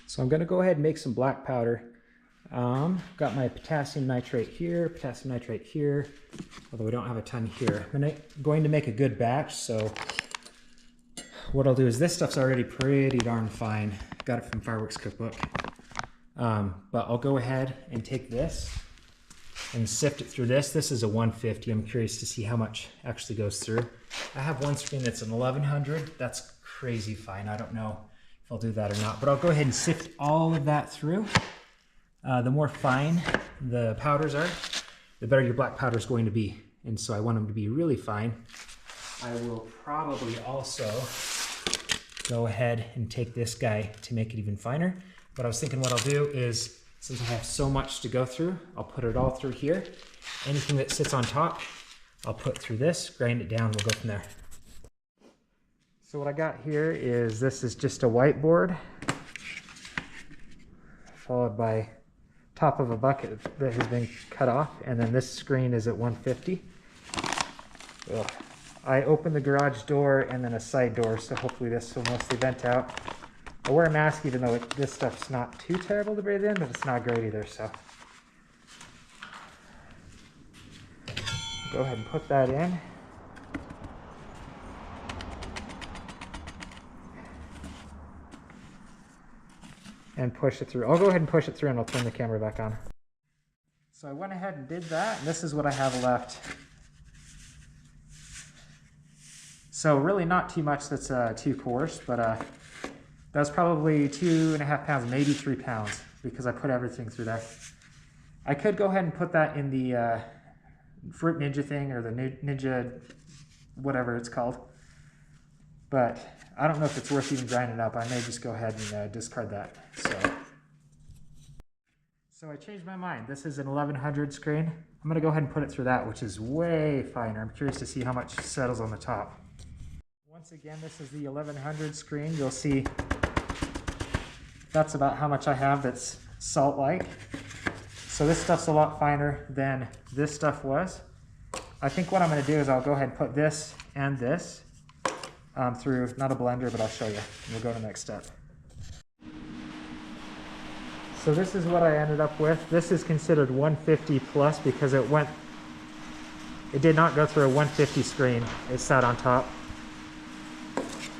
So I'm going to go ahead and make some black powder. Got my potassium nitrate here, although we don't have a ton here. I'm going to make a good batch, so what I'll do is this stuff's already pretty darn fine. Got it from Fireworks Cookbook. But I'll go ahead and take this and sift it through this. This is a 150. I'm curious to see how much actually goes through. I have one screen that's an 1100. That's crazy fine. I don't know if I'll do that or not, but I'll go ahead and sift all of that through. The more fine the powders are, the better your black powder is going to be. And so I want them to be really fine. I will probably also go ahead and take this guy to make it even finer. But I was thinking what I'll do is, since I have so much to go through, I'll put it all through here. Anything that sits on top, I'll put through this, grind it down, we'll go from there. So what I got here is, this is just a whiteboard, followed by top of a bucket that has been cut off, and then this screen is at 150. Ugh. I opened the garage door and then a side door, so hopefully this will mostly vent out. I wear a mask even though this stuff's not too terrible to breathe in, but it's not great either, so. Go ahead and put that in. And push it through. I'll go ahead and push it through and I'll turn the camera back on. So I went ahead and did that, and this is what I have left. So really not too much that's too coarse, but that's probably 2.5 pounds, maybe 3 pounds, because I put everything through there. I could go ahead and put that in the Fruit Ninja thing, or the Ninja, whatever it's called. But I don't know if it's worth even grinding up. I may just go ahead and discard that. So I changed my mind. This is an 1100 screen. I'm gonna go ahead and put it through that, which is way finer. I'm curious to see how much settles on the top. Once again, this is the 1100 screen. You'll see that's about how much I have that's salt-like. So this stuff's a lot finer than this stuff was. I think what I'm gonna do is I'll go ahead and put this and this through, not a blender, but I'll show you. And we'll go to the next step. So this is what I ended up with. This is considered 150 plus because it did not go through a 150 screen. It sat on top.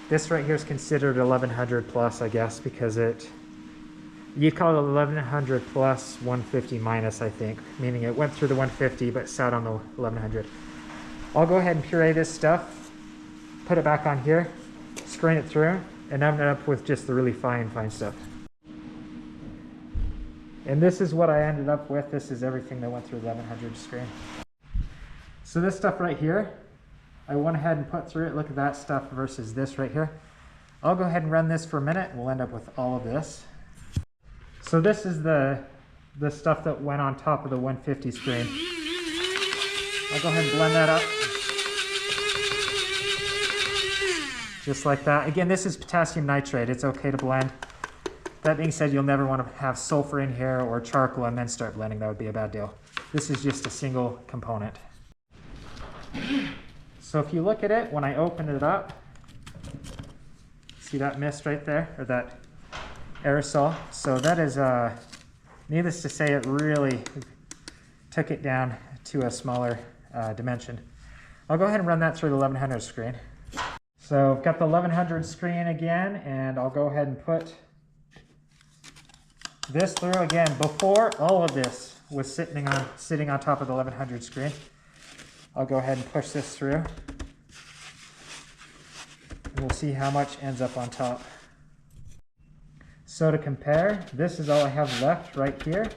This right here is considered 1100 plus, I guess, because you'd call it 1100 plus 150 minus, I think, meaning it went through the 150 but sat on the 1100. I'll go ahead and puree this stuff, put it back on here, screen it through, and I'm up with just the really fine stuff. And this is what I ended up with. This is everything that went through the 1100 screen. So this stuff right here, I went ahead and put through it. Look at that stuff versus this right here. I'll go ahead and run this for a minute and we'll end up with all of this. So this is the stuff that went on top of the 150 screen. I'll go ahead and blend that up. Just like that. Again, this is potassium nitrate. It's okay to blend. That being said, you'll never want to have sulfur in here or charcoal and then start blending. That would be a bad deal. This is just a single component. So if you look at it, when I open it up, see that mist right there, or that aerosol? So that is, needless to say, it really took it down to a smaller dimension. I'll go ahead and run that through the 1100 screen. So I've got the 1100 screen again, and I'll go ahead and put this through again. Before all of this was sitting on top of the 1100 screen. I'll go ahead and push this through, and we'll see how much ends up on top. So to compare, this is all I have left right here.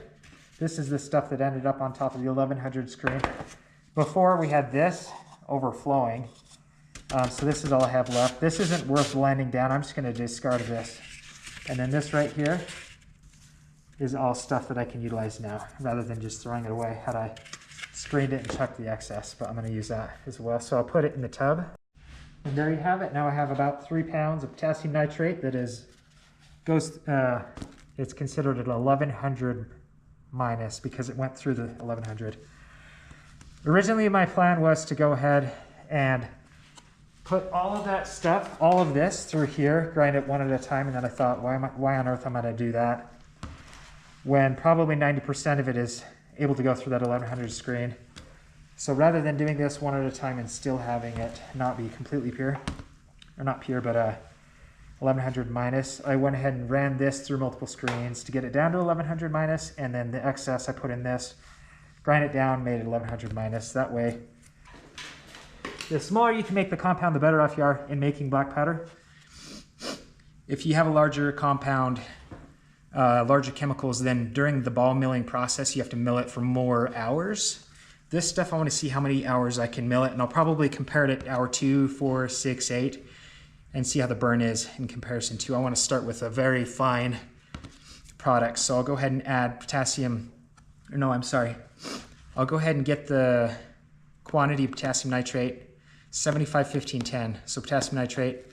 This is the stuff that ended up on top of the 1100 screen. Before we had this overflowing, so this is all I have left. This isn't worth blending down. I'm just going to discard this. And then this right here is all stuff that I can utilize now, rather than just throwing it away had I screened it and chucked the excess, but I'm going to use that as well. So I'll put it in the tub. And there you have it. Now I have about 3 pounds of potassium nitrate that it's considered an 1100 minus because it went through the 1100. Originally my plan was to go ahead and put all of that stuff, all of this through here, grind it one at a time, and then I thought, why on earth am I going to do that when probably 90% of it is able to go through that 1100 screen. So rather than doing this one at a time and still having it not be completely pure, or not pure, but 1100 minus, I went ahead and ran this through multiple screens to get it down to 1100 minus, and then the excess I put in this, grind it down, made it 1100 minus. That way, the smaller you can make the compound, the better off you are in making black powder. If you have a larger compound, larger chemicals, then during the ball milling process, you have to mill it for more hours. This stuff, I want to see how many hours I can mill it, and I'll probably compare it at hour 2, 4, 6, 8, and see how the burn is in comparison to. I want to start with a very fine product, so I'll go ahead and add potassium, no, I'm sorry. I'll go ahead and get the quantity of potassium nitrate, 75, 15, 10. So potassium nitrate,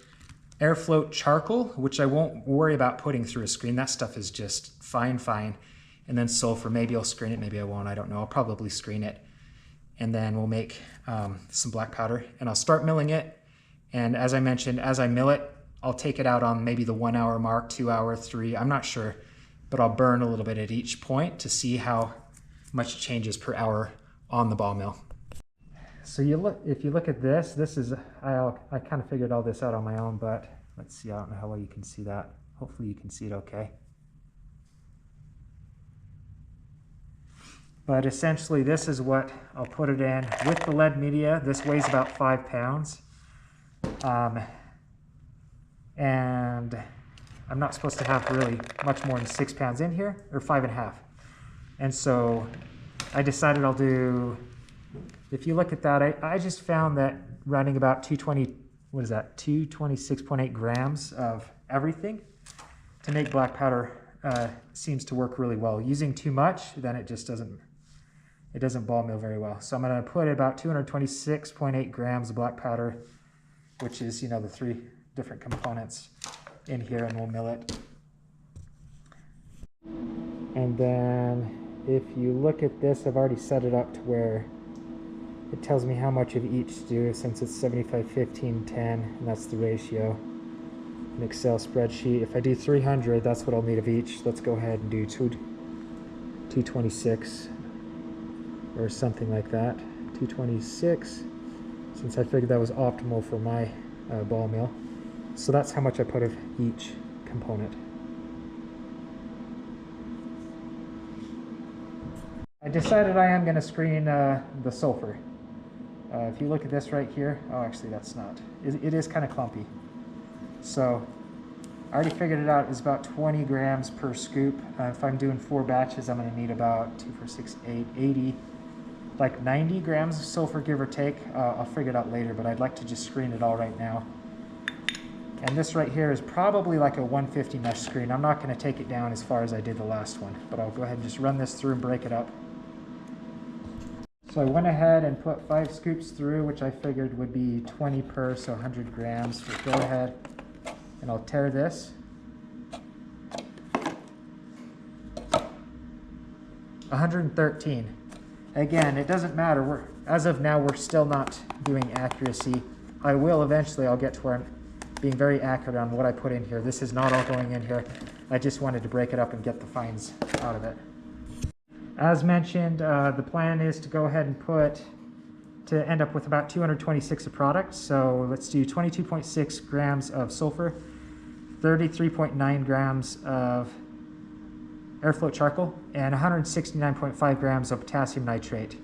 air float charcoal, which I won't worry about putting through a screen. That stuff is just fine. And then sulfur, maybe I'll screen it, maybe I won't, I don't know. I'll probably screen it. And then we'll make some black powder, and I'll start milling it. And as I mentioned, as I mill it, I'll take it out on maybe the 1 hour mark, 2 hour, 3, I'm not sure, but I'll burn a little bit at each point to see how much changes per hour on the ball mill. So if you look at this, I kind of figured all this out on my own, but let's see, I don't know how well you can see that. Hopefully you can see it okay. But essentially this is what I'll put it in with the lead media. This weighs about 5 pounds. And I'm not supposed to have really much more than 6 pounds in here, or 5.5. And so I decided I'll do, if you look at that, I just found that running about 226.8 grams of everything to make black powder seems to work really well. Using too much, then it just doesn't ball mill very well. So I'm going to put about 226.8 grams of black powder, which is, you know, the 3 different components in here, and we'll mill it. And then if you look at this, I've already set it up to where it tells me how much of each to do, since it's 75, 15, 10, and that's the ratio. An Excel spreadsheet. If I do 300, that's what I'll need of each. Let's go ahead and do 226 or something like that. 226, since I figured that was optimal for my ball mill. So that's how much I put of each component. I decided I am going to screen the sulfur. If you look at this right here, oh, actually that's not. It is kind of clumpy. So I already figured it out. It's about 20 grams per scoop. If I'm doing 4 batches, I'm going to need about 2, 4, 6, 8, 80, like 90 grams of sulfur, give or take. I'll figure it out later, but I'd like to just screen it all right now. And this right here is probably like a 150 mesh screen. I'm not going to take it down as far as I did the last one, but I'll go ahead and just run this through and break it up. So I went ahead and put 5 scoops through, which I figured would be 20 per, so 100 grams. So go ahead and I'll tare this. 113. Again, it doesn't matter. As of now, we're still not doing accuracy. I will eventually. I'll get to where I'm being very accurate on what I put in here. This is not all going in here. I just wanted to break it up and get the fines out of it. As mentioned, the plan is to go ahead and to end up with about 226 of product. So let's do 22.6 grams of sulfur, 33.9 grams of airfloat charcoal, and 169.5 grams of potassium nitrate.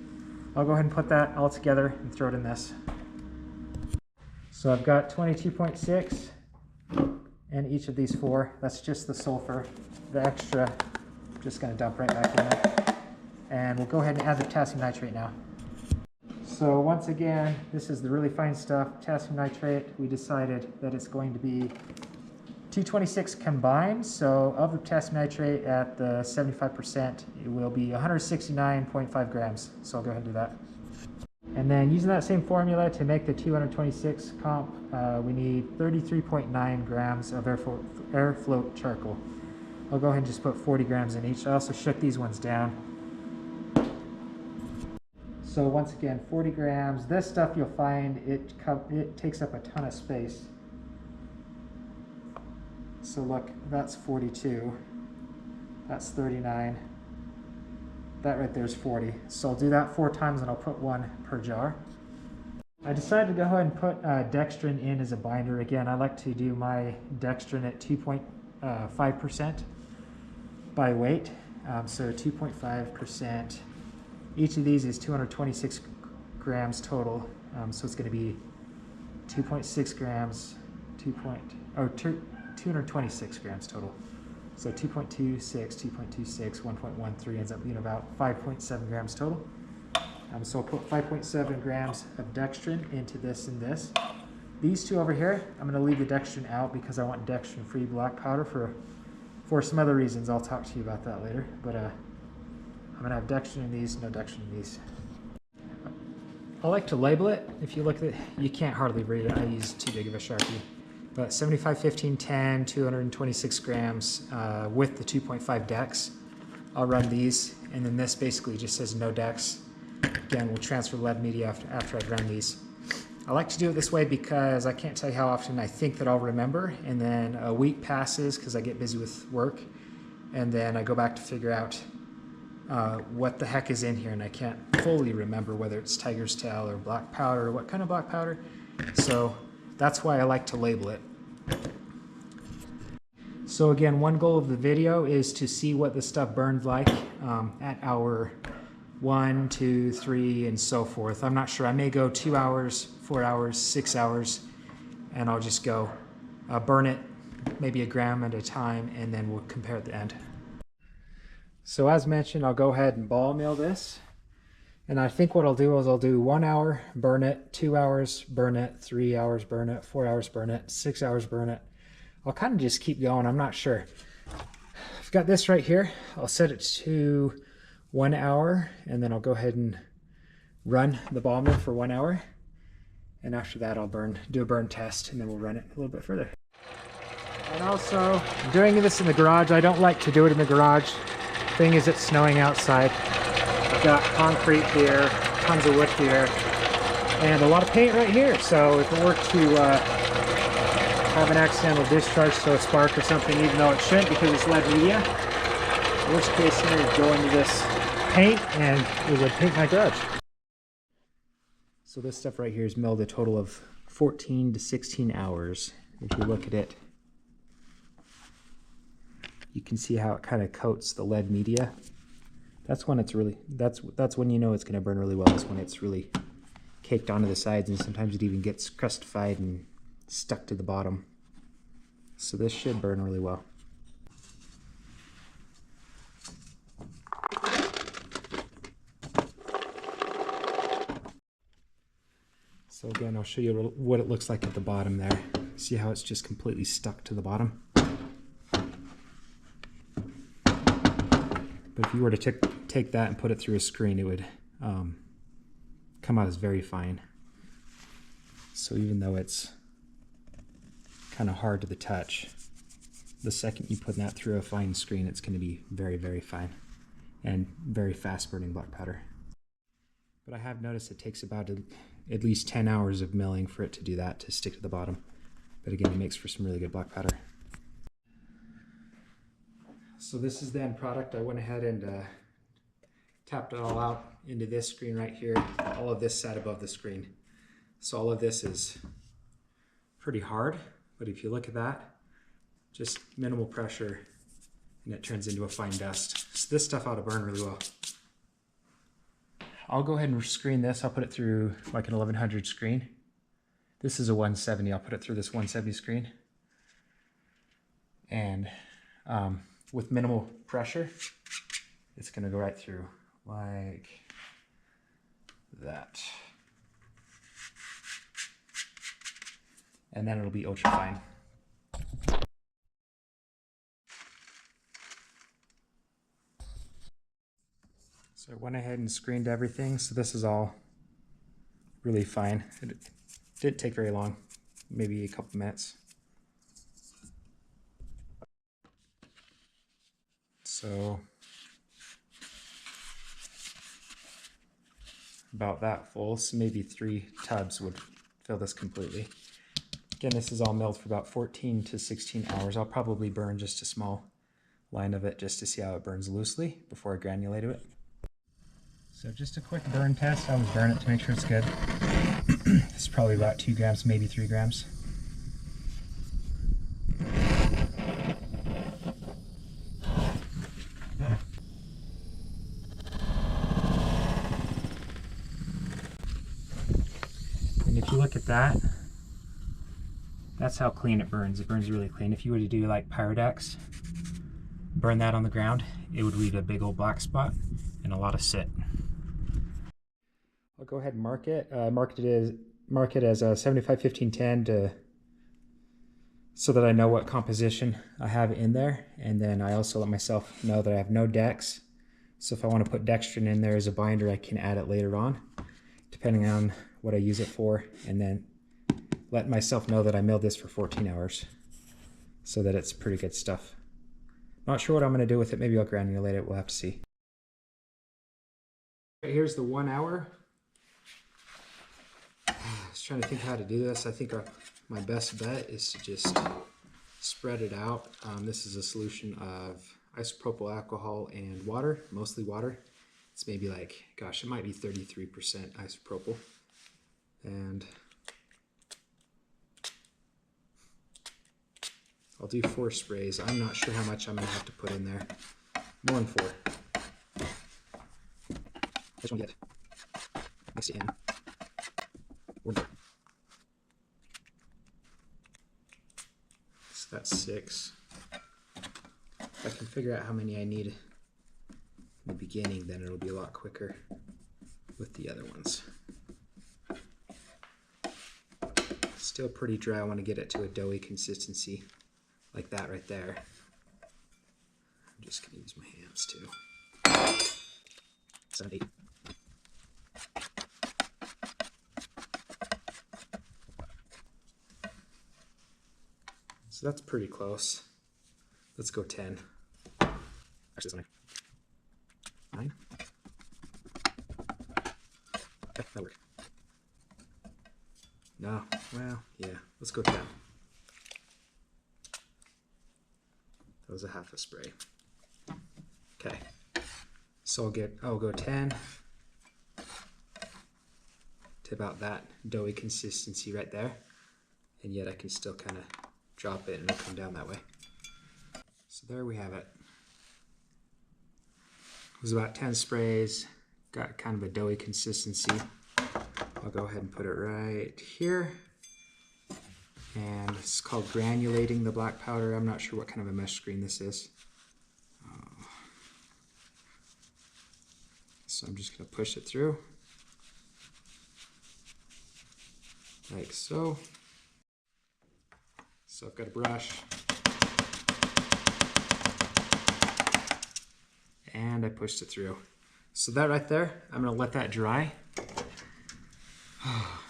I'll go ahead and put that all together and throw it in this. So I've got 22.6 in each of these 4. That's just the sulfur. The extra, I'm just going to dump right back in there. And we'll go ahead and add the potassium nitrate now. So once again, this is the really fine stuff, potassium nitrate. We decided that it's going to be 226 combined. So of the potassium nitrate at the 75%, it will be 169.5 grams. So I'll go ahead and do that. And then using that same formula to make the 226 comp, we need 33.9 grams of airfloat charcoal. I'll go ahead and just put 40 grams in each. I also shook these ones down. So once again, 40 grams. This stuff you'll find it takes up a ton of space. So look, that's 42. That's 39. That right there is 40. So I'll do that 4 times and I'll put 1 per jar. I decided to go ahead and put dextrin in as a binder. Again, I like to do my dextrin at 2.5% by weight. So 2.5%. Each of these is 226 grams total. So it's going to be 2.6 grams, 226 grams total. So 2.26, 2.26, 1.13 ends up being about 5.7 grams total. So I'll put 5.7 grams of dextrin into this and this. These two over here, I'm going to leave the dextrin out because I want dextrin-free black powder for some other reasons. I'll talk to you about that later. But I'm going to have dextrin in these, no dextrin in these. I like to label it. If you look at it, you can't hardly read it. I use too big of a Sharpie. But 75, 15, 10, 226 grams with the 2.5 dex. I'll run these, and then this basically just says no dex. Again, we'll transfer lead media after I've run these. I like to do it this way because I can't tell you how often I think that I'll remember, and then a week passes because I get busy with work, and then I go back to figure out what the heck is in here, and I can't fully remember whether it's tiger's tail or black powder or what kind of black powder. So that's why I like to label it. So again, one goal of the video is to see what the stuff burns like at hour 1, 2, 3, and so forth. I'm not sure. I may go 2 hours, 4 hours, 6 hours, and I'll just go burn it maybe a gram at a time, and then we'll compare at the end. So as mentioned, I'll go ahead and ball mill this. And I think what I'll do is I'll do 1 hour, burn it, 2 hours, burn it, 3 hours, burn it, 4 hours, burn it, 6 hours, burn it. I'll kind of just keep going. I'm not sure. I've got this right here. I'll set it to 1 hour, and then I'll go ahead and run the ball mill for 1 hour. And after that, I'll do a burn test, and then we'll run it a little bit further. And also, doing this in the garage, I don't like to do it in the garage. Thing is, it's snowing outside. I've got concrete here, tons of wood here, and a lot of paint right here. So if it were to have an accidental discharge, so a spark or something, even though it shouldn't because it's lead media, worst case scenario, go into this paint and it would paint my garage. So this stuff right here is milled a total of 14 to 16 hours. If you look at it, you can see how it kind of coats the lead media. That's when it's really, that's when you know it's going to burn really well, is when it's really caked onto the sides, and sometimes it even gets crustified and stuck to the bottom. So this should burn really well. So again, I'll show you what it looks like at the bottom there. See how it's just completely stuck to the bottom? But if you were to take that and put it through a screen, it would come out as very fine. So even though it's kind of hard to the touch, the second you put that through a fine screen, it's going to be very, very fine and very fast burning black powder. But I have noticed it takes about at least 10 hours of milling for it to do that, to stick to the bottom. But again, it makes for some really good black powder. So this is the end product. I went ahead and tapped it all out into this screen right here. All of this sat above the screen. So all of this is pretty hard, but if you look at that, just minimal pressure and it turns into a fine dust. So this stuff ought to burn really well. I'll go ahead and screen this. I'll put it through like an 1100 screen. This is a 170. I'll put it through this 170 screen. And with minimal pressure, it's going to go right through like that. And then it'll be ultra fine. So I went ahead and screened everything. So this is all really fine. It didn't take very long, maybe a couple minutes. So about that full, so maybe 3 tubs would fill this completely. Again, this is all milled for about 14 to 16 hours. I'll probably burn just a small line of it just to see how it burns loosely before I granulate it. So just a quick burn test. I always burn it to make sure it's good. It's probably about 2 grams, maybe 3 grams. And if you look at that, that's how clean it burns. It burns really clean. If you were to do like Pyrodex, burn that on the ground, it would leave a big old black spot and a lot of soot. I'll go ahead and mark it. Mark it as a 75-15-10 so that I know what composition I have in there. And then I also let myself know that I have no Dex. So if I want to put dextrin in there as a binder, I can add it later on, depending on what I use it for. And then let myself know that I milled this for 14 hours so that it's pretty good stuff. Not sure what I'm going to do with it. Maybe I'll granulate it. We'll have to see. Here's the 1 hour. I was trying to think how to do this. I think my best bet is to just spread it out. This is a solution of isopropyl alcohol and water, mostly water. It's maybe like, gosh, it might be 33% isopropyl. And I'll do 4 sprays. I'm not sure how much I'm going to have to put in there. More than 4. I just want to get mix it in. So that's 6. If I can figure out how many I need in the beginning, then it'll be a lot quicker with the other ones. Still pretty dry. I want to get it to a doughy consistency like that right there. I'm just going to use my hands too. 7, 8. So that's pretty close. Let's go 10. Actually, this 9. 9. Okay, that'll work. No, well, yeah, let's go 10. That was a half a spray. Okay, so I'll go 10 to about that doughy consistency right there, and yet I can still kind of drop it and it'll come down that way. So there we have it. It was about 10 sprays, got kind of a doughy consistency. I'll go ahead and put it right here. And it's called granulating the black powder. I'm not sure what kind of a mesh screen this is. So I'm just going to push it through. Like so. So I've got a brush. And I pushed it through. So that right there, I'm going to let that dry.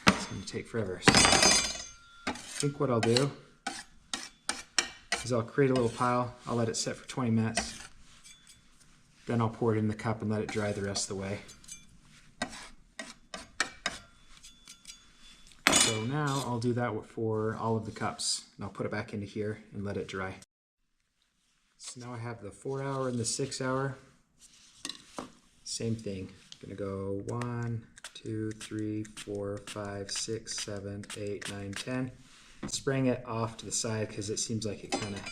It's going to take forever. So I think what I'll do is I'll create a little pile. I'll let it set for 20 minutes. Then I'll pour it in the cup and let it dry the rest of the way. So now I'll do that for all of the cups. And I'll put it back into here and let it dry. So now I have the 4 hour and the 6 hour. Same thing. I'm going to go 1, 2, 3, 4, 5, 6, 7, 8, 9, 10. Spraying it off to the side because it seems like it kind of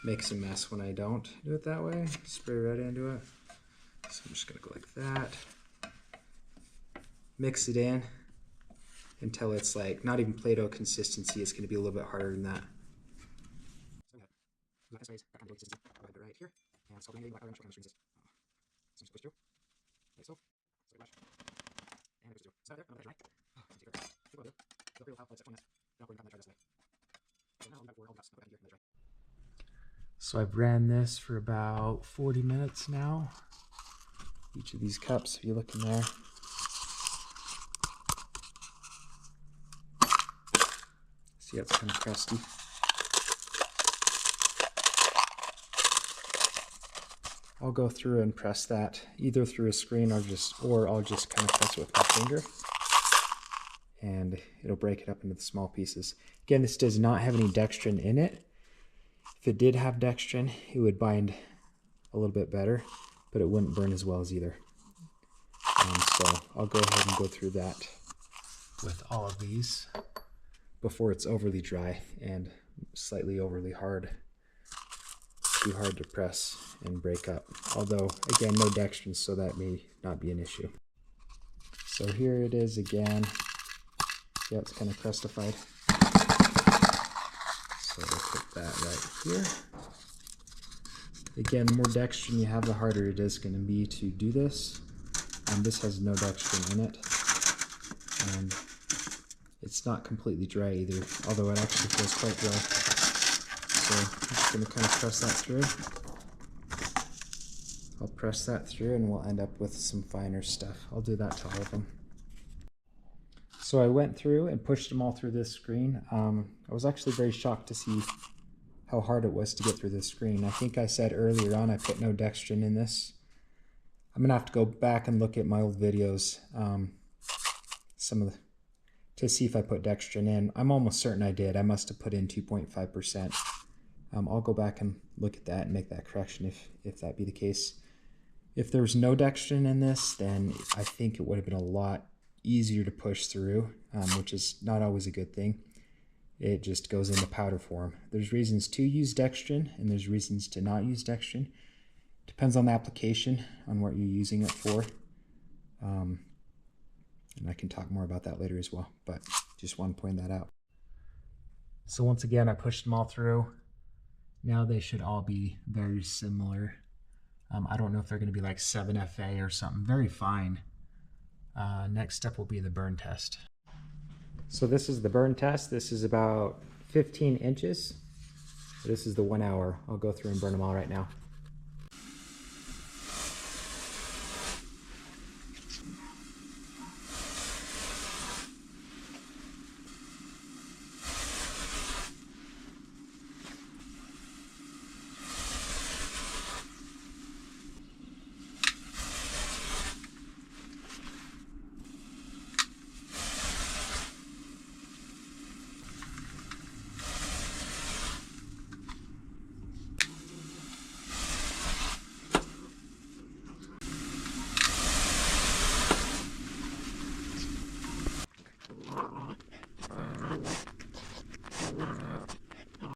makes a mess when I don't do it that way. Spray right into it. So I'm just going to go like that. Mix it in until it's like not even Play-Doh consistency. It's going to be a little bit harder than that. So right here. And it's called granulating black powder. I'm sure so just push through. Like so. So brush. And it goes through. So there, I'm going to dry. Oh, take a look. Feel free to set 20 minutes. Then I'll pour it in the cup and let it dry this way. So now I'm about 4 all cups. I'll put it in here and let it dry. So I've ran this for about 40 minutes now. Each of these cups, if you look in there. See, it's kind of crusty. I'll go through and press that either through a screen or I'll just kind of press it with my finger, and it'll break it up into the small pieces. Again, this does not have any dextrin in it. If it did have dextrin, it would bind a little bit better, but it wouldn't burn as well as either. So I'll go ahead and go through that with all of these before it's overly dry and slightly overly hard. Too hard to press and break up. Although, again, no dextrin, so that may not be an issue. So here it is again. Yeah, it's kind of crustified. So I'll put that right here. Again, the more dextrin you have, the harder it is going to be to do this. This has no dextrin in it. And it's not completely dry either, although it actually feels quite dry. So I'm just going to kind of press that through. I'll press that through and we'll end up with some finer stuff. I'll do that to all of them. So I went through and pushed them all through this screen. I was actually very shocked to see how hard it was to get through this screen. I think I said earlier on I put no dextrin in this. I'm gonna have to go back and look at my old videos, to see if I put dextrin in. I'm almost certain I did. I must have put in 2.5%. I'll go back and look at that and make that correction if that be the case. If there was no dextrin in this, then I think it would have been a lot easier to push through, which is not always a good thing. It just goes into powder form. There's reasons to use dextrin and there's reasons to not use dextrin. Depends on the application, on what you're using it for. And I can talk more about that later as well, but just want to point that out. So once again, I pushed them all through. Now they should all be very similar. I don't know if they're going to be like 7FA or something, very fine. Next step will be the burn test. So this is the burn test. This is about 15 inches. This is the 1 hour. I'll go through and burn them all right now.